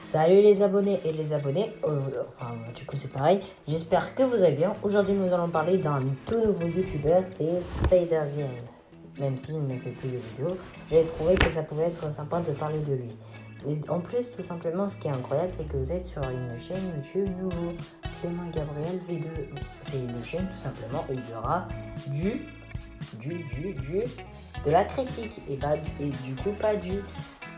Salut les abonnés et les abonnés, du coup c'est pareil, j'espère que vous allez bien. Aujourd'hui nous allons parler d'un tout nouveau youtubeur, c'est Spider Game. Même s'il ne fait plus de vidéos, j'ai trouvé que ça pouvait être sympa de parler de lui. Et en plus, tout simplement, ce qui est incroyable, c'est que vous êtes sur une chaîne YouTube nouveau, Clément et Gabriel V2. C'est une chaîne tout simplement où il y aura de la critique et du coup pas du.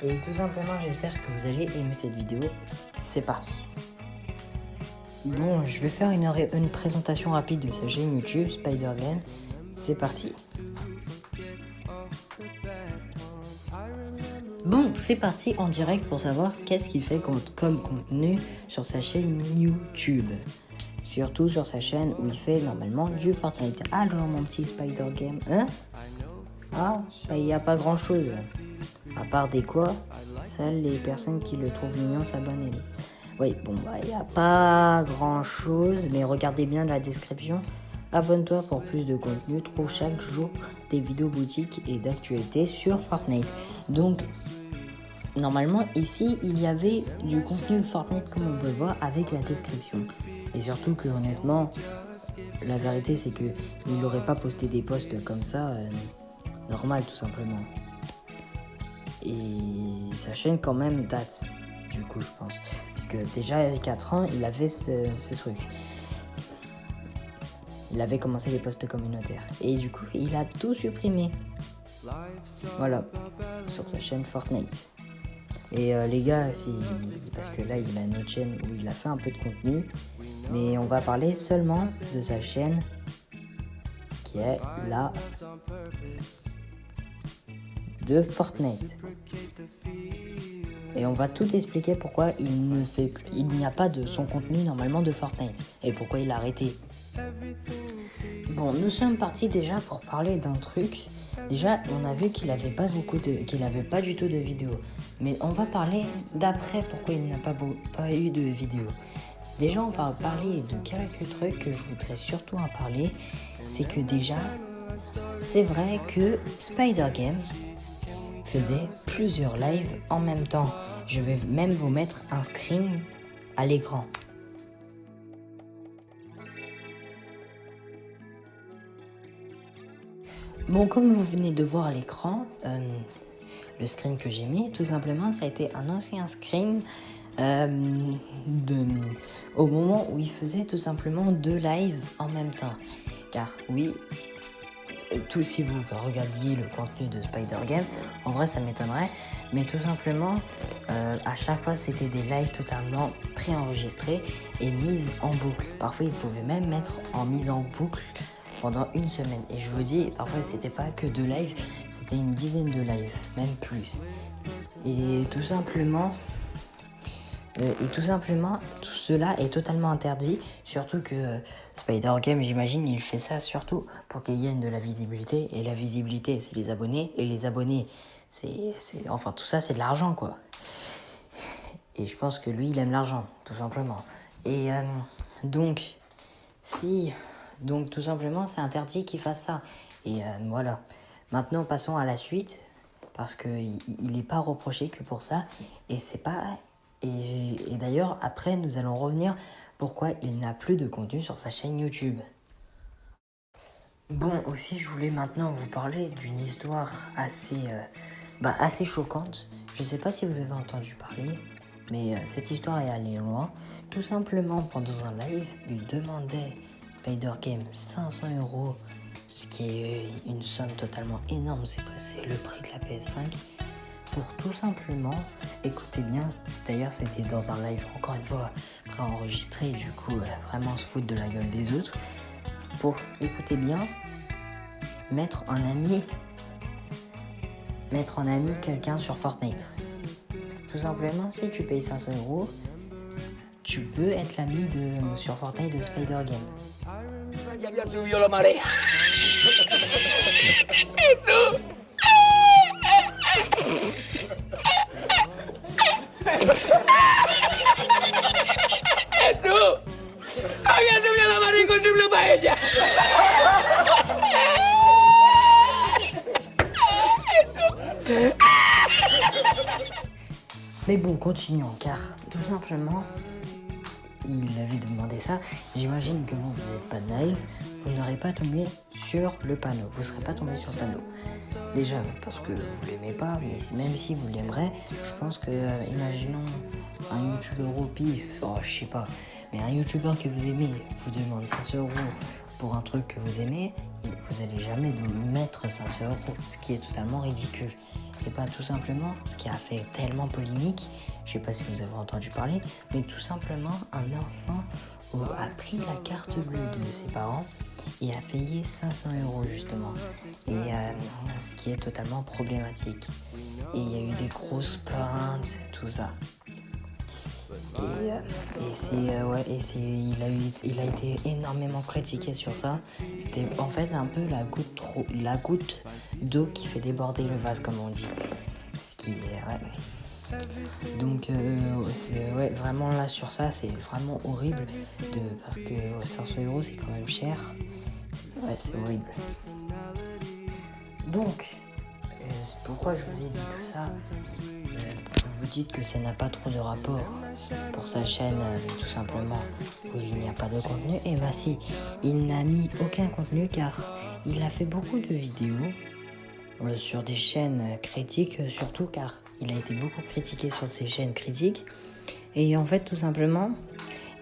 Et tout simplement, j'espère que vous allez aimer cette vidéo. C'est parti. Bon, je vais faire une présentation rapide de sa chaîne YouTube, Spider Game. C'est parti. Bon, c'est parti en direct pour savoir qu'est-ce qu'il fait comme contenu sur sa chaîne YouTube. Surtout sur sa chaîne où il fait normalement du Fortnite. Alors mon petit Spider Game, hein? Ah, il n'y a pas grand chose. À part des quoi, seules les personnes qui le trouvent mignon s'abonnent. Oui, bon, il n'y a pas grand chose, mais regardez bien la description. Abonne-toi pour plus de contenu. Trouve chaque jour des vidéos boutiques et d'actualités sur Fortnite. Donc, normalement, ici, il y avait du contenu Fortnite comme on peut voir avec la description. Et surtout que, honnêtement, la vérité, c'est que il n'aurait pas posté des posts comme ça, normal tout simplement. Et sa chaîne quand même date, du coup je pense. Puisque déjà il y a 4 ans, il avait ce truc. Il avait commencé les posts communautaires. Et du coup, il a tout supprimé. Voilà, sur sa chaîne Fortnite. Et les gars, parce que là il a une autre chaîne où il a fait un peu de contenu. Mais on va parler seulement de sa chaîne qui est là de Fortnite. Et on va tout expliquer pourquoi il n'y a pas de son contenu normalement de Fortnite et pourquoi il a arrêté. Bon, nous sommes partis déjà pour parler d'un truc. Déjà, on a vu qu'il avait pas du tout de vidéos. Mais on va parler d'après pourquoi il n'a pas eu de vidéos. Déjà, on va parler de quelques trucs que je voudrais surtout en parler. C'est que déjà, c'est vrai que Spider Game faisait plusieurs lives en même temps. Je vais même vous mettre un screen à l'écran. Bon, comme vous venez de voir à l'écran, le screen que j'ai mis, tout simplement, ça a été un ancien screen au moment où il faisait tout simplement 2 lives en même temps. Car oui, si vous regardiez le contenu de Spider Game, en vrai ça m'étonnerait, mais tout simplement à chaque fois c'était des lives totalement préenregistrés et mis en boucle. Parfois il pouvait même mettre en mise en boucle pendant une semaine. Et je vous dis, parfois c'était pas que 2 lives, c'était une dizaine de lives, même plus. Et tout simplement, tout cela est totalement interdit, surtout que Spider Game, j'imagine, il fait ça surtout pour qu'il gagne de la visibilité, et la visibilité, c'est les abonnés, et les abonnés, enfin tout ça, c'est de l'argent, quoi. Et je pense que lui, il aime l'argent, tout simplement. Et donc tout simplement, c'est interdit qu'il fasse ça. Et voilà. Maintenant, passons à la suite, parce qu'il n'est pas reproché que pour ça, et c'est pas... Et d'ailleurs, après, nous allons revenir pourquoi il n'a plus de contenu sur sa chaîne YouTube. Bon, aussi, je voulais maintenant vous parler d'une histoire assez choquante. Je sais pas si vous avez entendu parler, mais cette histoire est allée loin. Tout simplement, pendant un live, il demandait Spider Game 500 €, ce qui est une somme totalement énorme. C'est le prix de la PS5. Pour tout simplement, écoutez bien, d'ailleurs c'était dans un live encore une fois préenregistré, du coup vraiment se foutre de la gueule des autres, pour, écoutez bien, mettre en ami quelqu'un sur Fortnite. Tout simplement, si tu payes 500 €, tu peux être l'ami sur Fortnite de Spider Game. Ya había subido la marea. Jesús, había subido la marea con triple paella. Mais bon, continuons, car tout simplement, il avait demandé ça. J'imagine que vous n'êtes pas naïf, vous n'aurez pas tombé sur le panneau. Vous ne serez pas tombé sur le panneau. Déjà, parce que vous l'aimez pas, mais même si vous l'aimerez, je pense que, imaginons un youtubeur au pif, je sais pas, mais un youtubeur que vous aimez vous demande 500 € pour un truc que vous aimez, vous allez jamais mettre 500 €, ce qui est totalement ridicule. Et pas tout simplement, ce qui a fait tellement polémique, je sais pas si vous avez entendu parler, mais tout simplement un enfant a pris la carte bleue de ses parents et a payé 500 € justement. Et ce qui est totalement problématique. Et il y a eu des grosses plaintes, tout ça. Il a été énormément critiqué sur ça. C'était en fait un peu la goutte d'eau qui fait déborder le vase, comme on dit. Ce qui est Donc vraiment là sur ça, c'est vraiment horrible parce que 500 € c'est quand même cher. Ouais, c'est horrible. Donc pourquoi je vous ai dit tout ça? Vous dites que ça n'a pas trop de rapport pour sa chaîne, tout simplement, où il n'y a pas de contenu. Et bah si, il n'a mis aucun contenu car il a fait beaucoup de vidéos sur des chaînes critiques, surtout car il a été beaucoup critiqué sur ces chaînes critiques. Et en fait, tout simplement,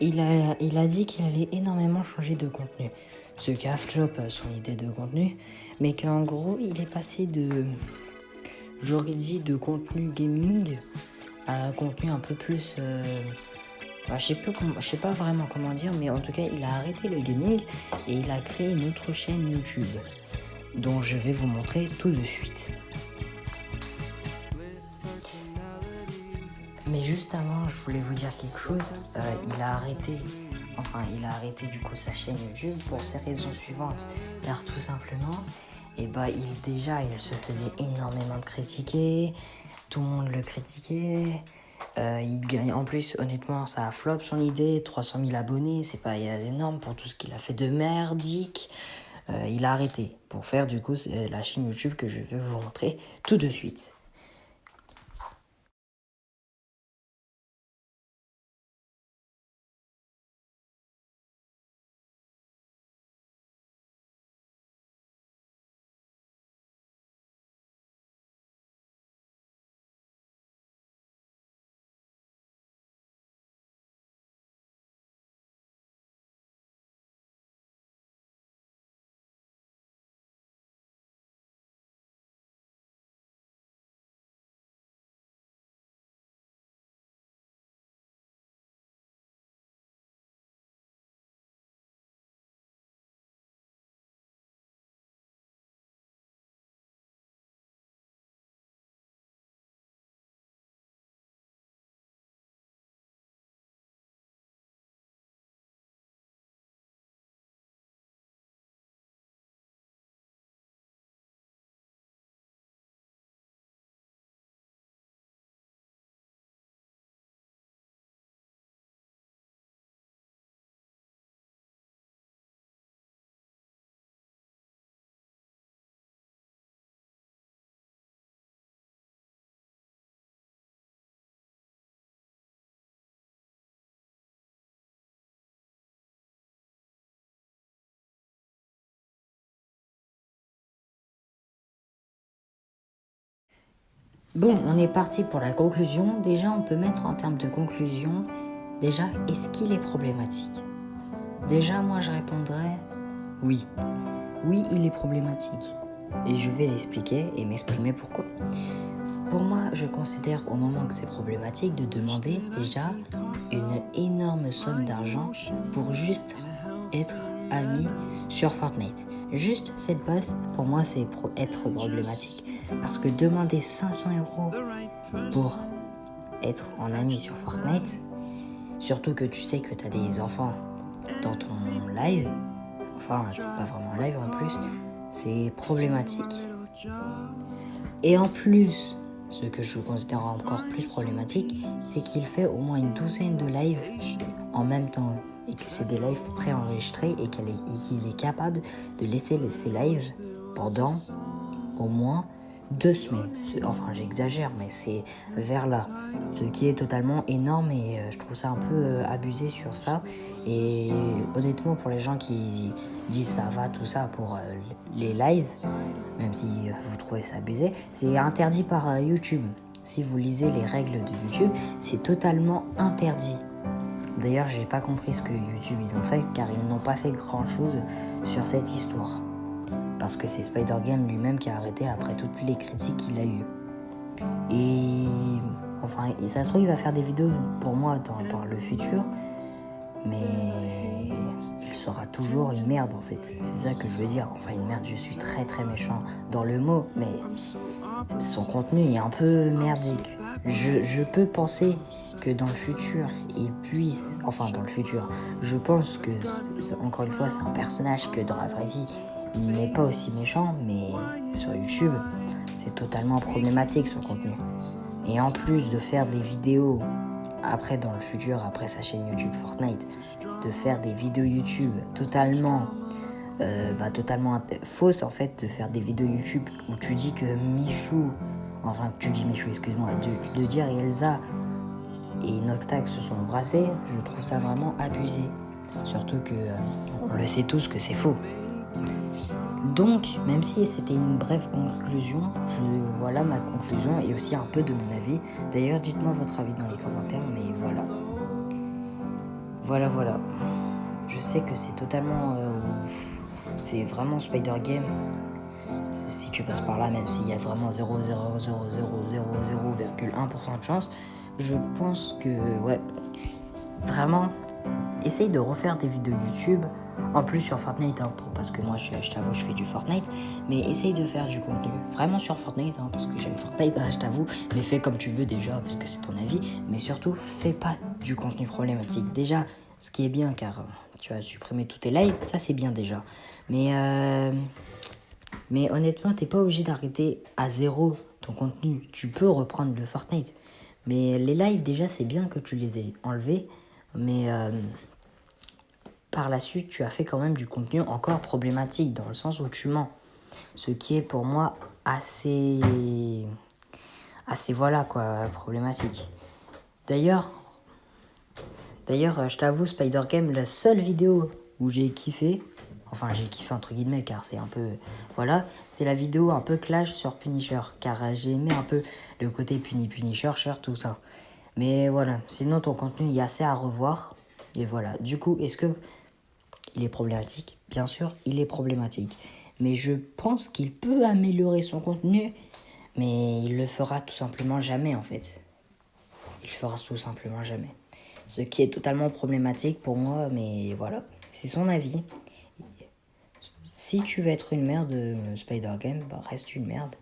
il a dit qu'il allait énormément changer de contenu. Ce qui a flop son idée de contenu, mais qu'en gros, il est passé j'aurais dit de contenu gaming à un contenu un peu plus... je sais pas vraiment comment dire, mais en tout cas, il a arrêté le gaming et il a créé une autre chaîne YouTube, dont je vais vous montrer tout de suite. Mais juste avant, je voulais vous dire quelque chose. Il a arrêté du coup sa chaîne YouTube pour ces raisons suivantes. Car tout simplement, il se faisait énormément critiquer. Tout le monde le critiquait. Il gagne en plus, honnêtement, ça a flop son idée. 300 000 abonnés, c'est pas énorme pour tout ce qu'il a fait de merdique. Il a arrêté pour faire du coup la chaîne YouTube que je vais vous montrer tout de suite. Bon, on est parti pour la conclusion. Déjà, on peut mettre en termes de conclusion, est-ce qu'il est problématique? Déjà, moi, je répondrais oui. Oui, il est problématique. Et je vais l'expliquer et m'exprimer pourquoi. Pour moi, je considère au moment que c'est problématique de demander déjà une énorme somme d'argent pour juste être ami sur Fortnite. Juste cette base, pour moi, c'est être problématique. Parce que demander 500 € pour être en ami sur Fortnite, surtout que tu sais que tu as des enfants dans ton live, enfin, c'est pas vraiment live en plus, c'est problématique. Et en plus, ce que je considère encore plus problématique, c'est qu'il fait au moins une douzaine de lives en même temps. Et que c'est des lives préenregistrés et qu'il est capable de laisser ses lives pendant au moins 2 semaines. Enfin, j'exagère, mais c'est vers là. Ce qui est totalement énorme et je trouve ça un peu abusé sur ça. Et honnêtement, pour les gens qui disent ça va, tout ça, pour les lives, même si vous trouvez ça abusé, c'est interdit par YouTube. Si vous lisez les règles de YouTube, c'est totalement interdit. D'ailleurs, j'ai pas compris ce que YouTube ils ont fait, car ils n'ont pas fait grand chose sur cette histoire. Parce que c'est Spider-Game lui-même qui a arrêté après toutes les critiques qu'il a eues. Et enfin, ça se trouve, il va faire des vidéos pour moi dans le futur, mais il sera toujours une merde en fait. C'est ça que je veux dire. Enfin, une merde, je suis très très méchant dans le mot, mais son contenu est un peu merdique. Je peux penser que dans le futur, il puisse... Enfin, dans le futur, je pense que, encore une fois, c'est un personnage que dans la vraie vie, il n'est pas aussi méchant, mais sur YouTube, c'est totalement problématique son contenu. Et en plus de faire des vidéos, après dans le futur, après sa chaîne YouTube Fortnite, de faire des vidéos YouTube totalement fausses en fait, de faire des vidéos YouTube où tu dis que Michou, excuse-moi, de dire Elsa et Noxtag se sont embrassés, je trouve ça vraiment abusé. Surtout que on le sait tous que c'est faux. Donc, même si c'était une brève conclusion, voilà ma conclusion et aussi un peu de mon avis. D'ailleurs, dites-moi votre avis dans les commentaires, mais voilà. Je sais que c'est totalement... c'est vraiment Spider-Game. Si tu passes par là, même s'il y a vraiment 0,00000,1% de chance, je pense que, ouais, vraiment, essaye de refaire des vidéos YouTube. En plus sur Fortnite, parce que moi je t'avoue je fais du Fortnite, mais essaye de faire du contenu vraiment sur Fortnite, parce que j'aime Fortnite, je t'avoue, mais fais comme tu veux déjà, parce que c'est ton avis, mais surtout fais pas du contenu problématique. Déjà, ce qui est bien, car tu as supprimé tous tes lives, ça c'est bien déjà, mais honnêtement t'es pas obligé d'arrêter à 0 ton contenu, tu peux reprendre le Fortnite, mais les lives déjà c'est bien que tu les aies enlevés, mais par la suite, tu as fait quand même du contenu encore problématique, dans le sens où tu mens. Ce qui est pour moi assez voilà quoi, problématique. D'ailleurs, je t'avoue, Spider-Game, la seule vidéo où j'ai kiffé entre guillemets, car c'est un peu, voilà, c'est la vidéo un peu clash sur Punisher, car j'ai aimé un peu le côté Punisher, tout ça. Mais voilà, sinon ton contenu, il y a assez à revoir. Et voilà, du coup, est-ce que il est problématique? Bien sûr, il est problématique. Mais je pense qu'il peut améliorer son contenu, mais il le fera tout simplement jamais en fait. Il le fera tout simplement jamais. Ce qui est totalement problématique pour moi, mais voilà, c'est son avis. Si tu veux être une merde, Spider-Game, reste une merde.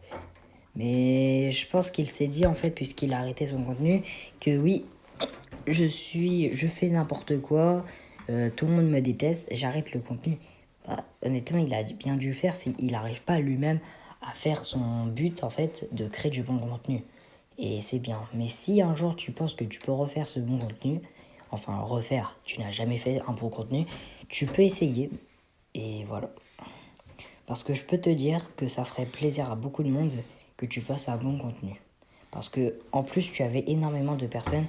Mais je pense qu'il s'est dit en fait, puisqu'il a arrêté son contenu, que oui, je fais n'importe quoi, tout le monde me déteste, j'arrête le contenu. Honnêtement, il a bien dû faire s'il n'arrive pas lui-même à faire son but en fait de créer du bon contenu. Et c'est bien. Mais si un jour tu penses que tu peux refaire ce bon contenu, enfin refaire, tu n'as jamais fait un bon contenu, tu peux essayer. Et voilà. Parce que je peux te dire que ça ferait plaisir à beaucoup de monde que tu fasses un bon contenu. Parce que en plus tu avais énormément de personnes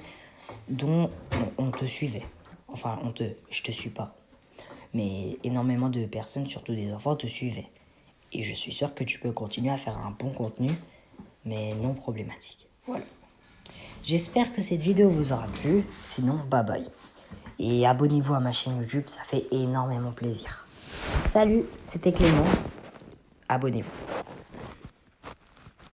dont on te suivait. Enfin, je te suis pas. Mais énormément de personnes, surtout des enfants, te suivaient. Et je suis sûr que tu peux continuer à faire un bon contenu, mais non problématique. Voilà. J'espère que cette vidéo vous aura plu. Sinon, bye bye. Et abonnez-vous à ma chaîne YouTube, ça fait énormément plaisir. Salut, c'était Clément. Abonnez-vous.